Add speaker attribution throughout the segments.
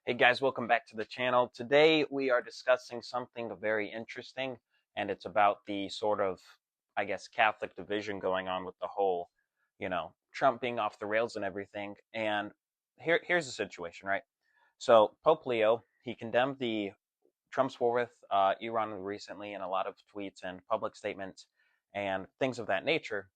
Speaker 1: Hey guys, welcome back to the channel. Today we are discussing something very interesting, and it's about the sort of, I guess, Catholic division going on with the whole, Trump being off the rails and everything. And here's the situation, right? So Pope Leo, he condemned the Trump's war with Iran recently in a lot of tweets and public statements and things of that nature.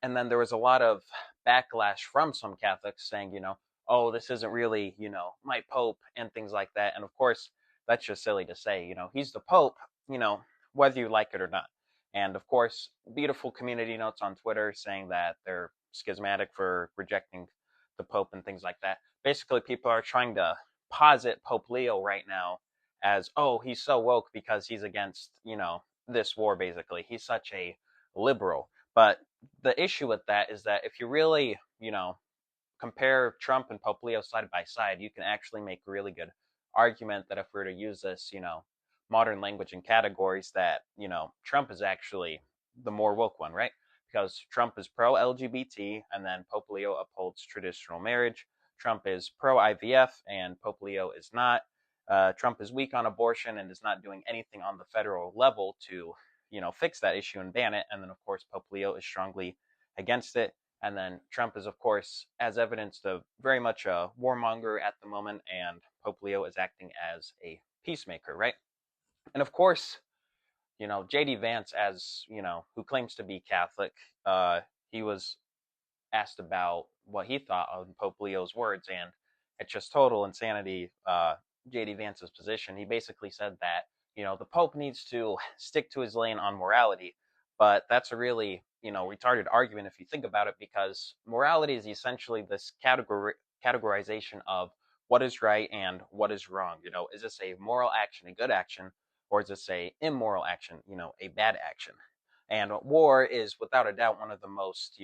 Speaker 1: And then there was a lot of backlash from some Catholics saying, oh, this isn't really, my Pope and things like that. And of course, that's just silly to say, he's the Pope, you know, whether you like it or not. And of course, beautiful community notes on Twitter saying that they're schismatic for rejecting the Pope and things like that. Basically, people are trying to posit Pope Leo right now as, oh, he's so woke because he's against, this war, basically. He's such a liberal. But the issue with that is that if you really, compare Trump and Pope Leo side by side, you can actually make a really good argument that if we were to use this, modern language and categories, that, Trump is actually the more woke one, right? Because Trump is pro LGBT and then Pope Leo upholds traditional marriage. Trump is pro IVF and Pope Leo is not. Trump is weak on abortion and is not doing anything on the federal level to, fix that issue and ban it. And then, of course, Pope Leo is strongly against it. And then Trump is, of course, as evidenced, of very much a warmonger at the moment, and Pope Leo is acting as a peacemaker, right? And of course, J.D. Vance, as who claims to be Catholic, he was asked about what he thought of Pope Leo's words, and it's just total insanity. J.D. Vance's position. He basically said that the Pope needs to stick to his lane on morality, but that's a really retarded argument if you think about it, because morality is essentially this categorization of what is right and what is wrong. Is this a moral action, a good action, or is this a immoral action, a bad action? And war is without a doubt one of the most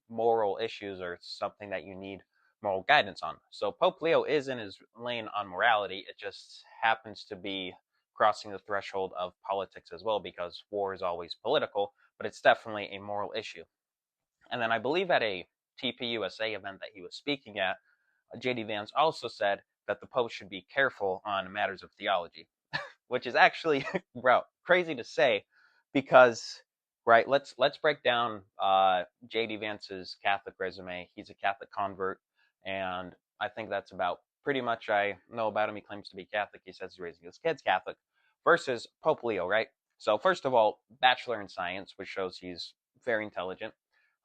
Speaker 1: moral issues, or something that you need moral guidance on. So Pope Leo is in his lane on morality. It just happens to be crossing the threshold of politics as well, because war is always political, but it's definitely a moral issue. And then I believe at a TPUSA event that he was speaking at, JD Vance also said that the Pope should be careful on matters of theology, which is actually, bro, crazy to say, because right, let's break down JD Vance's Catholic resume. He's a Catholic convert, and I think that's about pretty much I know about him. He claims to be Catholic. He says he's raising his kids Catholic. Versus Pope Leo, right? So first of all, bachelor in science, which shows he's very intelligent,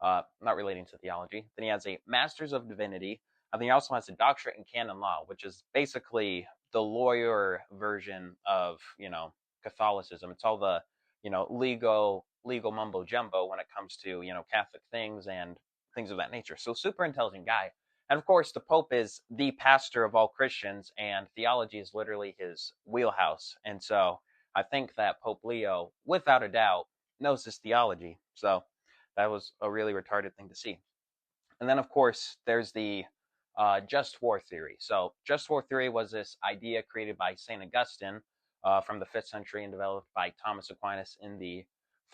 Speaker 1: not relating to theology. Then he has a master's of divinity. And then he also has a doctorate in canon law, which is basically the lawyer version of Catholicism. It's all the legal mumbo jumbo when it comes to Catholic things and things of that nature. So super intelligent guy. And of course, the Pope is the pastor of all Christians, and theology is literally his wheelhouse. And so I think that Pope Leo, without a doubt, knows his theology. So that was a really retarded thing to see. And then, of course, there's the just war theory. So, just war theory was this idea created by St. Augustine from the 5th century and developed by Thomas Aquinas in the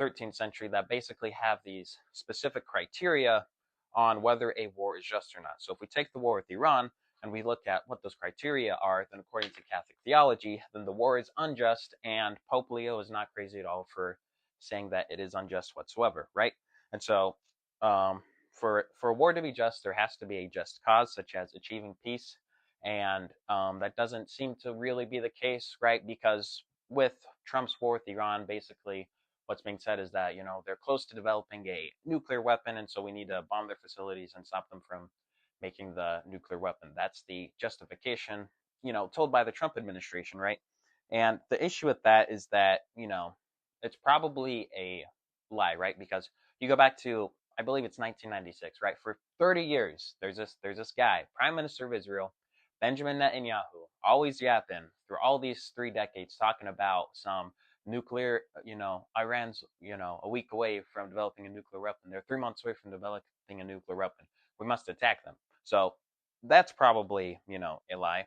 Speaker 1: 13th century, that basically have these specific criteria on whether a war is just or not. So, if we take the war with Iran and we look at what those criteria are, then according to Catholic theology, then the war is unjust, and Pope Leo is not crazy at all for saying that it is unjust whatsoever, right? And so, for a war to be just, there has to be a just cause, such as achieving peace, and that doesn't seem to really be the case, right? Because with Trump's war with Iran, basically what's being said is that they're close to developing a nuclear weapon, and so we need to bomb their facilities and stop them from making the nuclear weapon. That's the justification, told by the Trump administration, right? And the issue with that is that it's probably a lie, right? Because you go back to, I believe it's 1996, right? For 30 years, there's this guy, Prime Minister of Israel, Benjamin Netanyahu, always yapping through all these 3 decades, talking about some nuclear, Iran's, a week away from developing a nuclear weapon. They're 3 months away from developing a nuclear weapon. We must attack them. So that's probably, a lie.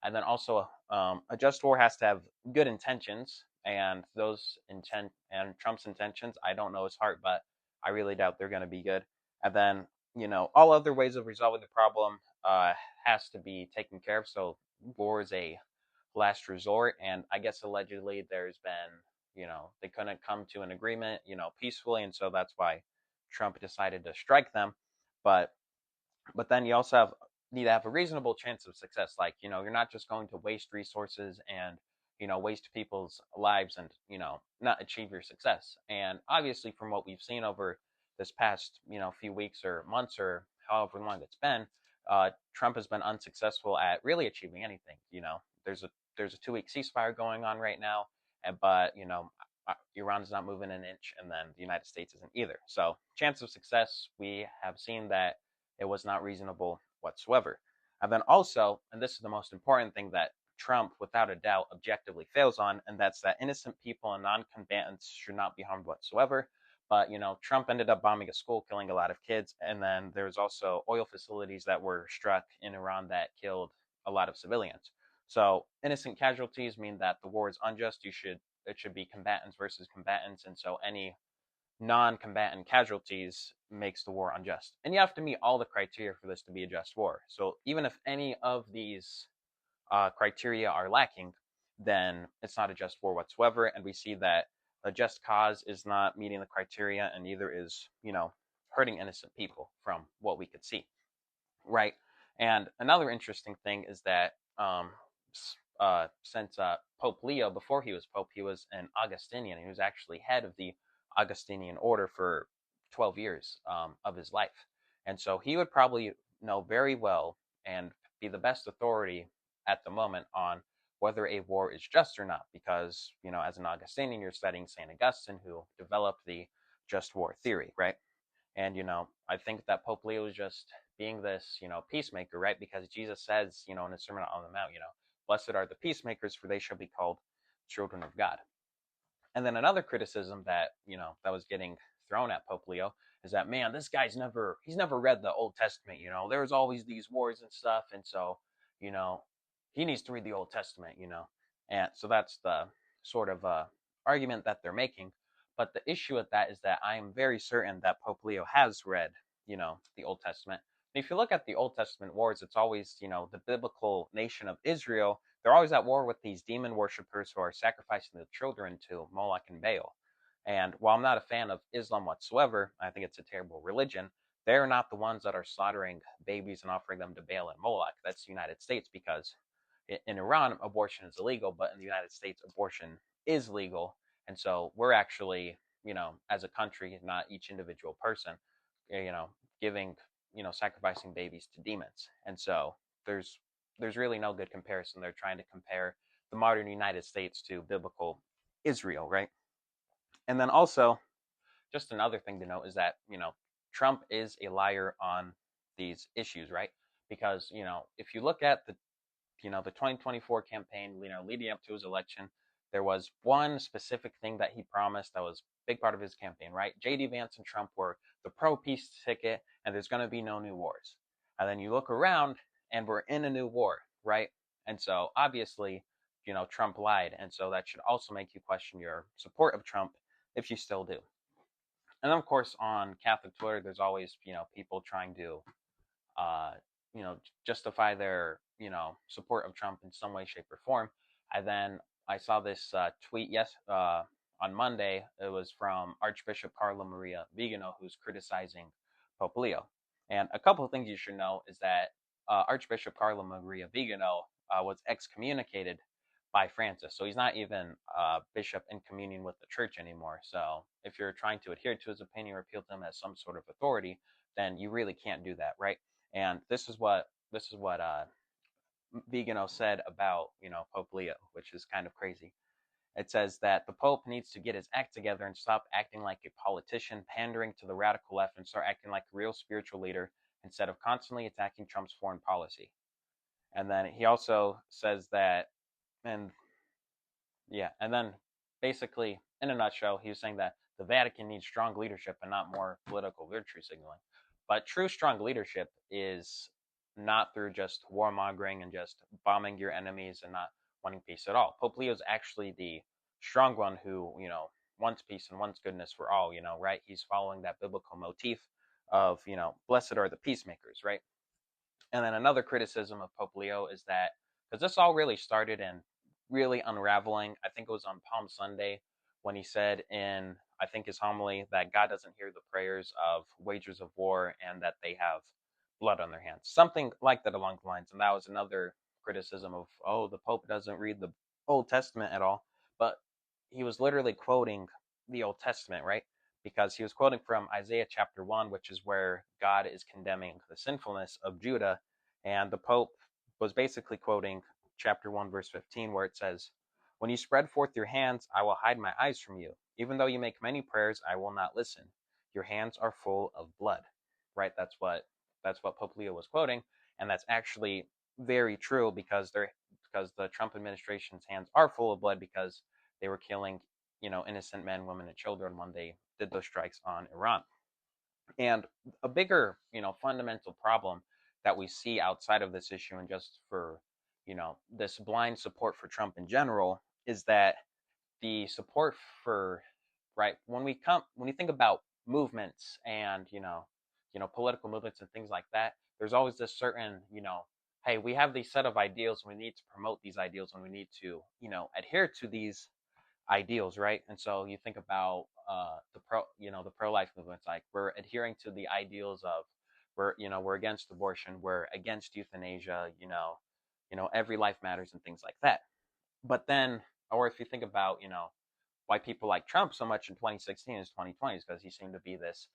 Speaker 1: And then also, a just war has to have good intentions, and those intent and Trump's intentions, I don't know his heart, but I really doubt they're going to be good. And then, all other ways of resolving the problem, has to be taken care of. So war is a last resort. And I guess allegedly there's been, they couldn't come to an agreement, peacefully. And so that's why Trump decided to strike them. But then you also need to have a reasonable chance of success. Like, you're not just going to waste resources and, waste people's lives and, not achieve your success. And obviously, from what we've seen over this past, few weeks or months or however long it's been, Trump has been unsuccessful at really achieving anything. There's a 2 week ceasefire going on right now, but Iran's not moving an inch, and then the United States isn't either. So, chance of success, we have seen that it was not reasonable whatsoever. And then also, and this is the most important thing that Trump, without a doubt, objectively fails on, and that's that innocent people and non-combatants should not be harmed whatsoever. But, Trump ended up bombing a school, killing a lot of kids, and then there's also oil facilities that were struck in Iran that killed a lot of civilians. So innocent casualties mean that the war is unjust. It should be combatants versus combatants, and so any non-combatant casualties makes the war unjust. And you have to meet all the criteria for this to be a just war. So even if any of these criteria are lacking, then it's not a just war whatsoever. And we see that a just cause is not meeting the criteria, and neither is, hurting innocent people from what we could see, right? And another interesting thing is that since Pope Leo, before he was Pope, he was an Augustinian. He was actually head of the Augustinian order for 12 years of his life. And so he would probably know very well and be the best authority at the moment on whether a war is just or not, because, as an Augustinian, you're studying St. Augustine, who developed the just war theory, right? And, I think that Pope Leo is just being this, peacemaker, right? Because Jesus says, in his Sermon on the Mount, blessed are the peacemakers, for they shall be called children of God. And then another criticism that, that was getting thrown at Pope Leo is that, man, this guy's he's never read the Old Testament. There's always these wars and stuff. And so, he needs to read the Old Testament, And so that's the sort of argument that they're making. But the issue with that is that I am very certain that Pope Leo has read, the Old Testament. And if you look at the Old Testament wars, it's always, the biblical nation of Israel. They're always at war with these demon worshippers who are sacrificing the children to Moloch and Baal. And while I'm not a fan of Islam whatsoever, I think it's a terrible religion, they're not the ones that are slaughtering babies and offering them to Baal and Moloch. That's the United States, because in Iran, abortion is illegal, but in the United States, abortion is legal. And so we're actually, as a country, not each individual person, giving, sacrificing babies to demons. And so there's really no good comparison. They're trying to compare the modern United States to biblical Israel, right? And then also, just another thing to note is that, Trump is a liar on these issues, right? Because, if you look at the 2024 campaign, leading up to his election, there was one specific thing that he promised that was a big part of his campaign, right? J.D. Vance and Trump were the pro-peace ticket, and there's going to be no new wars. And then you look around, and we're in a new war, right? And so, obviously, Trump lied, and so that should also make you question your support of Trump, if you still do. And then, of course, on Catholic Twitter, there's always, people trying to, justify their, support of Trump in some way, shape, or form. And then I saw this tweet on Monday. It was from Archbishop Carlo Maria Vigano, who's criticizing Pope Leo. And a couple of things you should know is that Archbishop Carlo Maria Vigano was excommunicated by Francis. So he's not even a bishop in communion with the church anymore. So if you're trying to adhere to his opinion or appeal to him as some sort of authority, then you really can't do that, right? And this is what Vigano said about, Pope Leo, which is kind of crazy. It says that the Pope needs to get his act together and stop acting like a politician, pandering to the radical left, and start acting like a real spiritual leader instead of constantly attacking Trump's foreign policy. And then he also says that, and then basically, in a nutshell, he was saying that the Vatican needs strong leadership and not more political virtue signaling. But true strong leadership is not through just warmongering and just bombing your enemies and not wanting peace at all. Pope Leo is actually the strong one who, wants peace and wants goodness for all, right? He's following that biblical motif of, blessed are the peacemakers, right? And then another criticism of Pope Leo is that, because this all really started in really unraveling, I think it was on Palm Sunday when he said in, I think, his homily that God doesn't hear the prayers of wagers of war and that they have blood on their hands. Something like that along the lines. And that was another criticism of, oh, the Pope doesn't read the Old Testament at all. But he was literally quoting the Old Testament, right? Because he was quoting from Isaiah chapter 1, which is where God is condemning the sinfulness of Judah. And the Pope was basically quoting chapter 1, verse 15, where it says, "When you spread forth your hands, I will hide my eyes from you. Even though you make many prayers, I will not listen. Your hands are full of blood." Right? That's what Pope Leo was quoting. And that's actually very true because the Trump administration's hands are full of blood because they were killing, innocent men, women, and children when they did those strikes on Iran. And a bigger, fundamental problem that we see outside of this issue and just for, this blind support for Trump in general is that the support for, right, when you think about movements and, political movements and things like that, there's always this certain, hey, we have these set of ideals and we need to promote these ideals and we need to, adhere to these ideals, right? And so you think about the pro-life movements, like we're adhering to the ideals of we're against abortion, we're against euthanasia, every life matters and things like that. But then, or if you think about, why people like Trump so much in 2016 is 2020 is because he seemed to be this,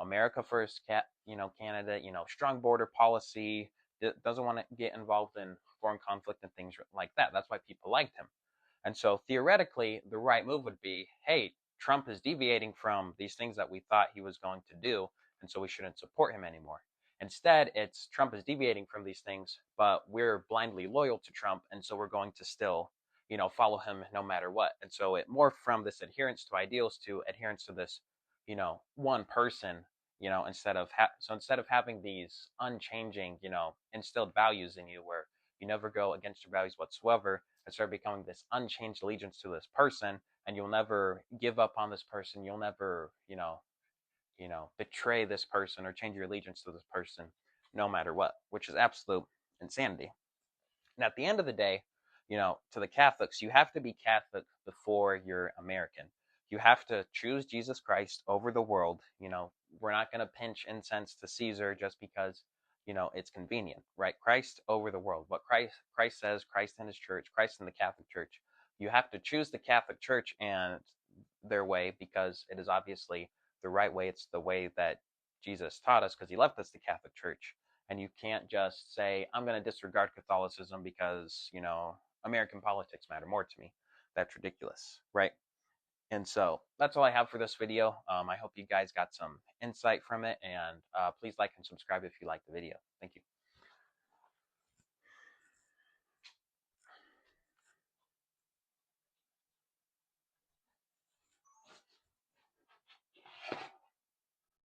Speaker 1: America first candidate, strong border policy, doesn't want to get involved in foreign conflict and things like that. That's why people liked him. And so theoretically, the right move would be, hey, Trump is deviating from these things that we thought he was going to do, and so we shouldn't support him anymore. Instead, it's Trump is deviating from these things, but we're blindly loyal to Trump, and so we're going to still, follow him no matter what. And so it morphed from this adherence to ideals to adherence to this, one person, instead of having these unchanging, instilled values in you where you never go against your values whatsoever, and start becoming this unchanged allegiance to this person, and you'll never give up on this person. You'll never, betray this person or change your allegiance to this person, no matter what, which is absolute insanity. And at the end of the day, to the Catholics, you have to be Catholic before you're American. You have to choose Jesus Christ over the world. We're not going to pinch incense to Caesar just because, it's convenient, right? Christ over the world. What Christ says, Christ in his church, Christ in the Catholic Church. You have to choose the Catholic Church and their way because it is obviously the right way. It's the way that Jesus taught us because he left us the Catholic Church. And you can't just say, I'm going to disregard Catholicism because, American politics matter more to me. That's ridiculous, right? And so that's all I have for this video. I hope you guys got some insight from it, and please like and subscribe if you like the video. Thank you.